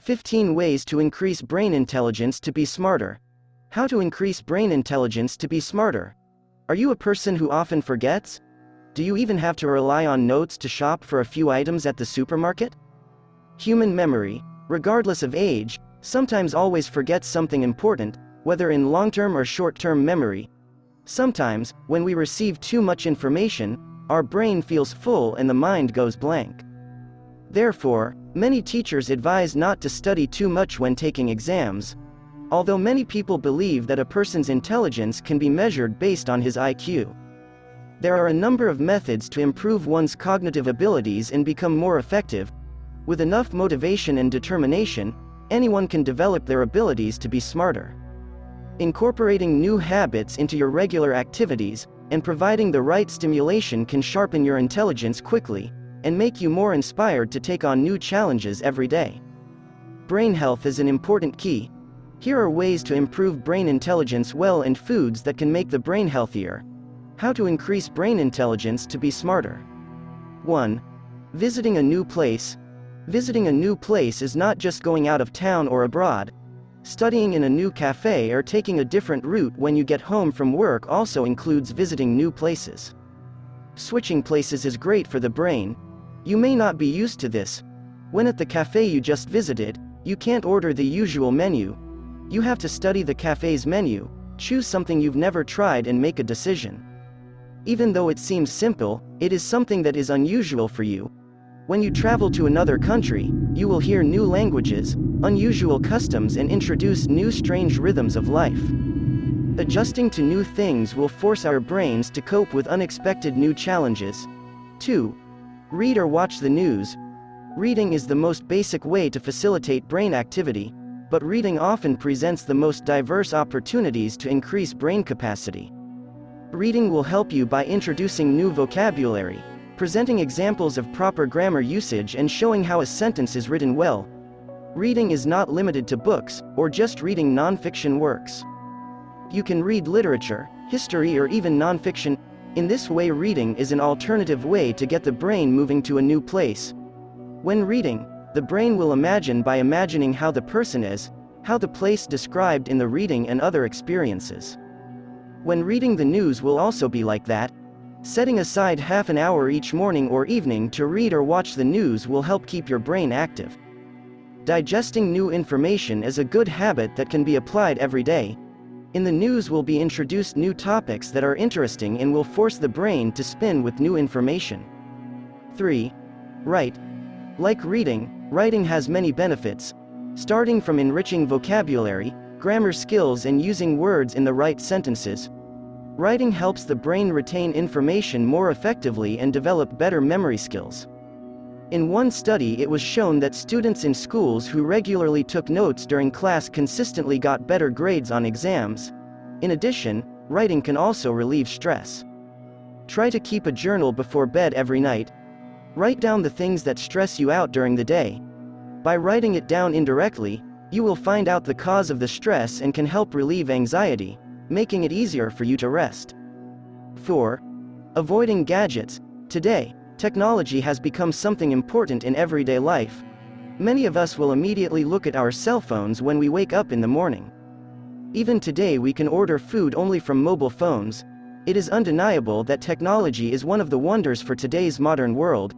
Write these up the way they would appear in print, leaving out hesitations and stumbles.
15 ways to increase brain intelligence to be smarter. How to increase brain intelligence to be smarter. Are you a person who often forgets? Do you even have to rely on notes to shop for a few items at the supermarket? Human memory, regardless of age, sometimes always forgets something important, whether in long-term or short-term memory. Sometimes, when we receive too much information, our brain feels full and the mind goes blank. Therefore, many teachers advise not to study too much when taking exams, although many people believe that a person's intelligence can be measured based on his IQ. There are a number of methods to improve one's cognitive abilities and become more effective. With enough motivation and determination, anyone can develop their abilities to be smarter. Incorporating new habits into your regular activities and providing the right stimulation can sharpen your intelligence quickly and make you more inspired to take on new challenges every day. Brain health is an important key. Here are ways to improve brain intelligence well and foods that can make the brain healthier. How to increase brain intelligence to be smarter. 1. Visiting a new place. Visiting a new place is not just going out of town or abroad. Studying in a new cafe or taking a different route when you get home from work also includes visiting new places. Switching places is great for the brain. You may not be used to this. When at the cafe you just visited, you can't order the usual menu. You have to study the cafe's menu, choose something you've never tried and make a decision. Even though it seems simple, it is something that is unusual for you. When you travel to another country, you will hear new languages, unusual customs and introduce new strange rhythms of life. Adjusting to new things will force our brains to cope with unexpected new challenges. 2. Read or watch the news. Reading is the most basic way to facilitate brain activity, but reading often presents the most diverse opportunities to increase brain capacity. Reading will help you by introducing new vocabulary, presenting examples of proper grammar usage and showing how a sentence is written well. Reading is not limited to books, or just reading non-fiction works. You can read literature, history or even non-fiction. In this way, reading is an alternative way to get the brain moving to a new place. When reading, the brain will imagine by imagining how the person is, how the place described in the reading and other experiences. When reading the news will also be like that. Setting aside half an hour each morning or evening to read or watch the news will help keep your brain active. Digesting new information is a good habit that can be applied every day. In the news will be introduced new topics that are interesting and will force the brain to spin with new information. 3. Write. Like reading, writing has many benefits, starting from enriching vocabulary, grammar skills and using words in the right sentences. Writing helps the brain retain information more effectively and develop better memory skills. In one study, it was shown that students in schools who regularly took notes during class consistently got better grades on exams. In addition, writing can also relieve stress. Try to keep a journal before bed every night. Write down the things that stress you out during the day. By writing it down indirectly, you will find out the cause of the stress and can help relieve anxiety, making it easier for you to rest. 4. Avoiding gadgets. Today, technology has become something important in everyday life. Many of us will immediately look at our cell phones when we wake up in the morning. Even today we can order food only from mobile phones. It is undeniable that technology is one of the wonders for today's modern world.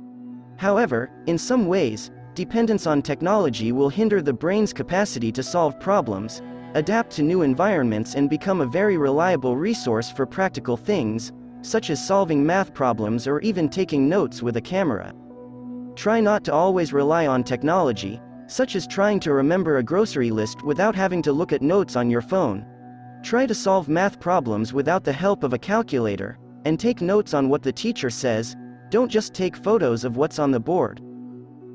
However, in some ways, dependence on technology will hinder the brain's capacity to solve problems, adapt to new environments and become a very reliable resource for practical things, such as solving math problems or even taking notes with a camera. Try not to always rely on technology, such as trying to remember a grocery list without having to look at notes on your phone. Try to solve math problems without the help of a calculator, and take notes on what the teacher says. Don't just take photos of what's on the board.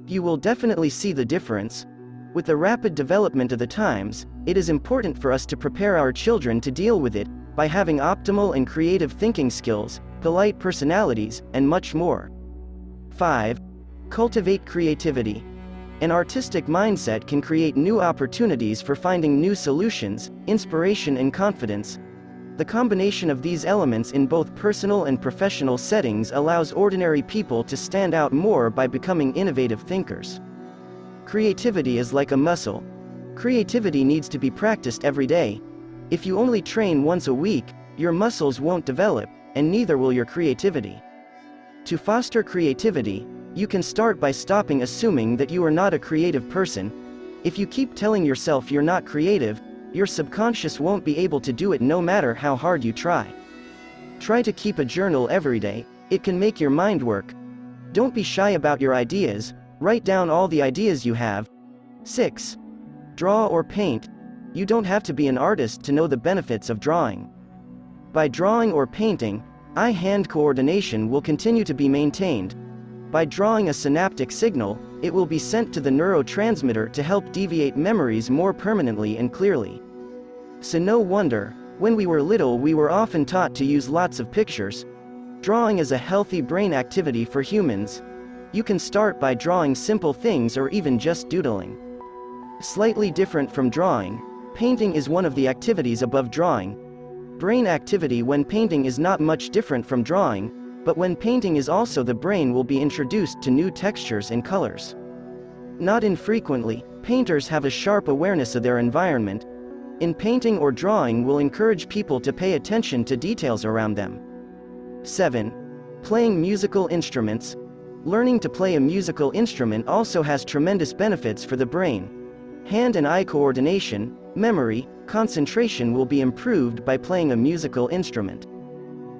You will definitely see the difference. With the rapid development of the times, it is important for us to prepare our children to deal with it, by having optimal and creative thinking skills, polite personalities, and much more. 5. Cultivate creativity. An artistic mindset can create new opportunities for finding new solutions, inspiration and confidence. The combination of these elements in both personal and professional settings allows ordinary people to stand out more by becoming innovative thinkers. Creativity is like a muscle. Creativity needs to be practiced every day. If you only train once a week, your muscles won't develop, and neither will your creativity. To foster creativity, you can start by stopping assuming that you are not a creative person. If you keep telling yourself you're not creative, your subconscious won't be able to do it no matter how hard you try. Try to keep a journal every day. It can make your mind work. Don't be shy about your ideas. Write down all the ideas you have. 6. Draw or paint. You don't have to be an artist to know the benefits of drawing. By drawing or painting, eye-hand coordination will continue to be maintained. By drawing a synaptic signal, it will be sent to the neurotransmitter to help deviate memories more permanently and clearly. So no wonder, when we were little we were often taught to use lots of pictures. Drawing is a healthy brain activity for humans. You can start by drawing simple things or even just doodling. Slightly different from drawing, painting is one of the activities above drawing. Brain activity when painting is not much different from drawing, but when painting is also the brain will be introduced to new textures and colors. Not infrequently, painters have a sharp awareness of their environment. In painting or drawing will encourage people to pay attention to details around them. 7. Playing musical instruments. Learning to play a musical instrument also has tremendous benefits for the brain. Hand and eye coordination, memory, concentration will be improved by playing a musical instrument.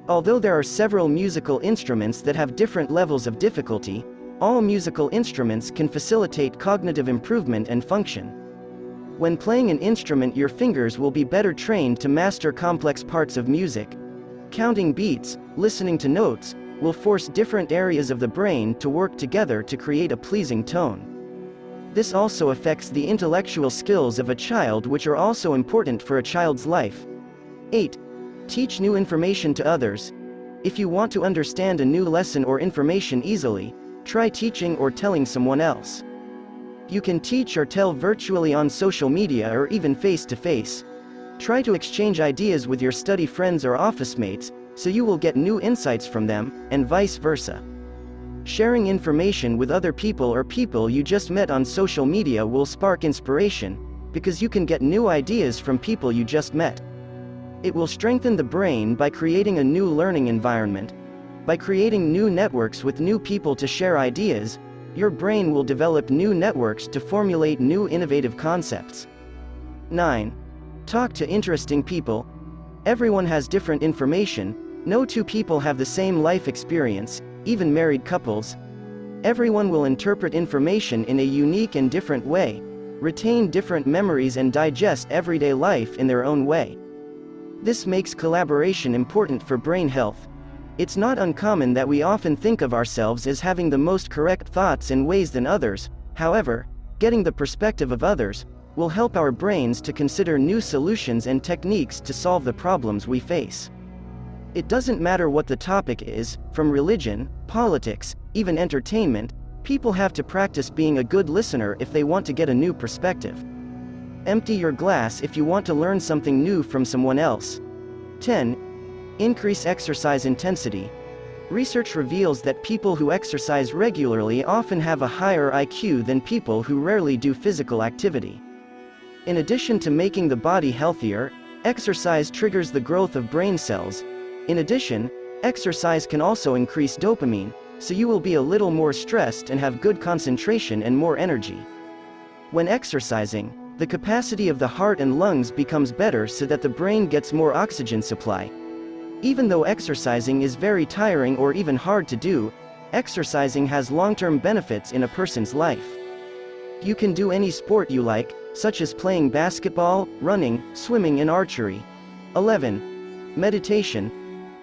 Although there are several musical instruments that have different levels of difficulty, all musical instruments can facilitate cognitive improvement and function. When playing an instrument, your fingers will be better trained to master complex parts of music. Counting beats, listening to notes, will force different areas of the brain to work together to create a pleasing tone. This also affects the intellectual skills of a child, which are also important for a child's life. 8. Teach new information to others. If you want to understand a new lesson or information easily, try teaching or telling someone else. You can teach or tell virtually on social media or even face-to-face. Try to exchange ideas with your study friends or office mates, so you will get new insights from them, and vice versa. Sharing information with other people or people you just met on social media will spark inspiration, because you can get new ideas from people you just met. It will strengthen the brain by creating a new learning environment. By creating new networks with new people to share ideas, your brain will develop new networks to formulate new innovative concepts. 9. Talk to interesting people. Everyone has different information. No two people have the same life experience, even married couples. Everyone will interpret information in a unique and different way, retain different memories and digest everyday life in their own way. This makes collaboration important for brain health. It's not uncommon that we often think of ourselves as having the most correct thoughts and ways than others. However, getting the perspective of others will help our brains to consider new solutions and techniques to solve the problems we face. It doesn't matter what the topic is, from religion, politics, even entertainment, people have to practice being a good listener if they want to get a new perspective. Empty your glass if you want to learn something new from someone else. 10. Increase exercise intensity. Research reveals that people who exercise regularly often have a higher IQ than people who rarely do physical activity. In addition to making the body healthier, exercise triggers the growth of brain cells. In addition, exercise can also increase dopamine, so you will be a little more stressed and have good concentration and more energy. When exercising, the capacity of the heart and lungs becomes better so that the brain gets more oxygen supply. Even though exercising is very tiring or even hard to do, exercising has long-term benefits in a person's life. You can do any sport you like, such as playing basketball, running, swimming and archery. 11. Meditation.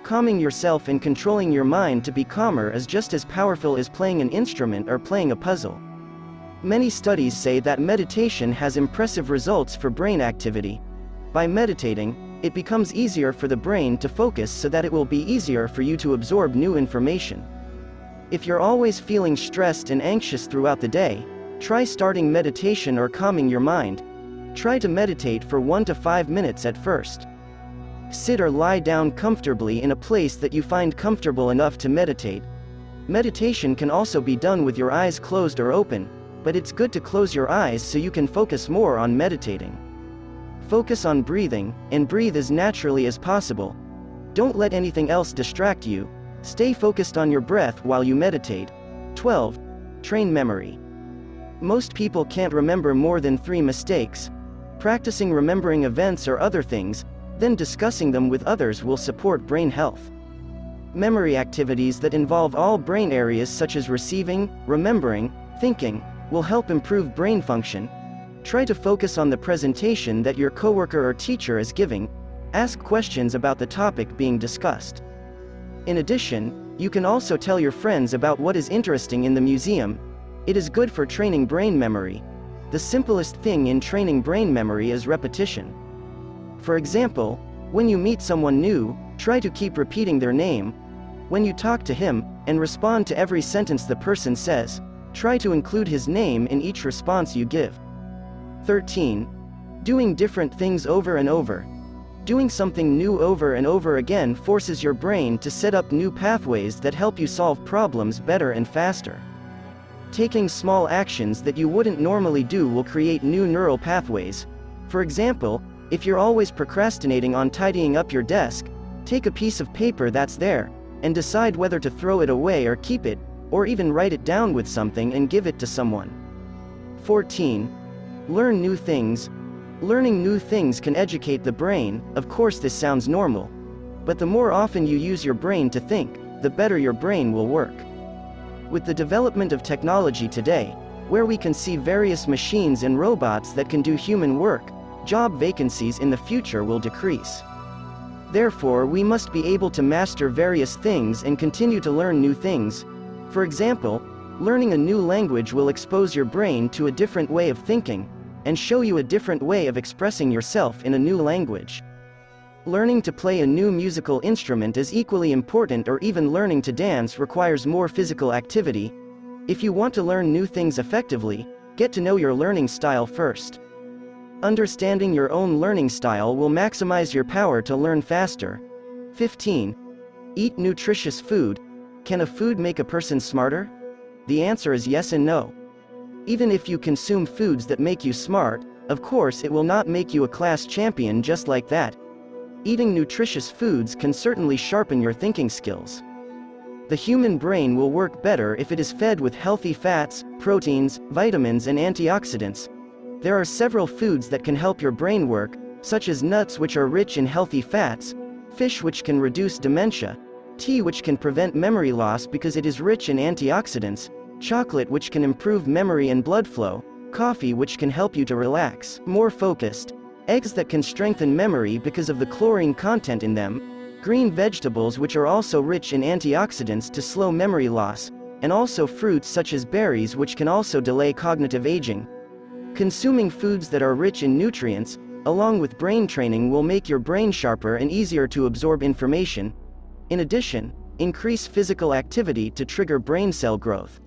Calming yourself and controlling your mind to be calmer is just as powerful as playing an instrument or playing a puzzle. Many studies say that meditation has impressive results for brain activity. By meditating, it becomes easier for the brain to focus so that it will be easier for you to absorb new information. If you're always feeling stressed and anxious throughout the day, try starting meditation or calming your mind. Try to meditate for 1 to 5 minutes at first. Sit or lie down comfortably in a place that you find comfortable enough to meditate. Meditation can also be done with your eyes closed or open. but it's good to close your eyes so you can focus more on meditating. Focus on breathing, and breathe as naturally as possible. Don't let anything else distract you. Stay focused on your breath while you meditate. 12. Train memory. Most people can't remember more than 3 mistakes. Practicing remembering events or other things, then discussing them with others will support brain health. Memory activities that involve all brain areas such as receiving, remembering, thinking, will help improve brain function. Try to focus on the presentation that your coworker or teacher is giving. Ask questions about the topic being discussed. In addition, you can also tell your friends about what is interesting in the museum. It is good for training brain memory. The simplest thing in training brain memory is repetition. For example, when you meet someone new, try to keep repeating their name. When you talk to him, and respond to every sentence the person says, try to include his name in each response you give. 13. Doing different things over and over. Doing something new over and over again forces your brain to set up new pathways that help you solve problems better and faster. Taking small actions that you wouldn't normally do will create new neural pathways. For example, if you're always procrastinating on tidying up your desk, take a piece of paper that's there, and decide whether to throw it away or keep it, or even write it down with something and give it to someone. 14. Learn new things. Learning new things can educate the brain. Of course, this sounds normal. But the more often you use your brain to think, the better your brain will work. With the development of technology today, where we can see various machines and robots that can do human work, job vacancies in the future will decrease. Therefore, we must be able to master various things and continue to learn new things. For example, learning a new language will expose your brain to a different way of thinking, and show you a different way of expressing yourself in a new language. Learning to play a new musical instrument is equally important, or even learning to dance requires more physical activity. If you want to learn new things effectively, get to know your learning style first. Understanding your own learning style will maximize your power to learn faster. 15. Eat nutritious food. Can a food make a person smarter? The answer is yes and no. Even if you consume foods that make you smart, of course it will not make you a class champion just like that. Eating nutritious foods can certainly sharpen your thinking skills. The human brain will work better if it is fed with healthy fats, proteins, vitamins and antioxidants. There are several foods that can help your brain work, such as nuts, which are rich in healthy fats, fish, which can reduce dementia, tea, which can prevent memory loss because it is rich in antioxidants, chocolate, which can improve memory and blood flow, coffee, which can help you to relax, more focused, eggs that can strengthen memory because of the chlorine content in them, green vegetables, which are also rich in antioxidants to slow memory loss, and also fruits such as berries, which can also delay cognitive aging. Consuming foods that are rich in nutrients, along with brain training, will make your brain sharper and easier to absorb information. In addition, increase physical activity to trigger brain cell growth.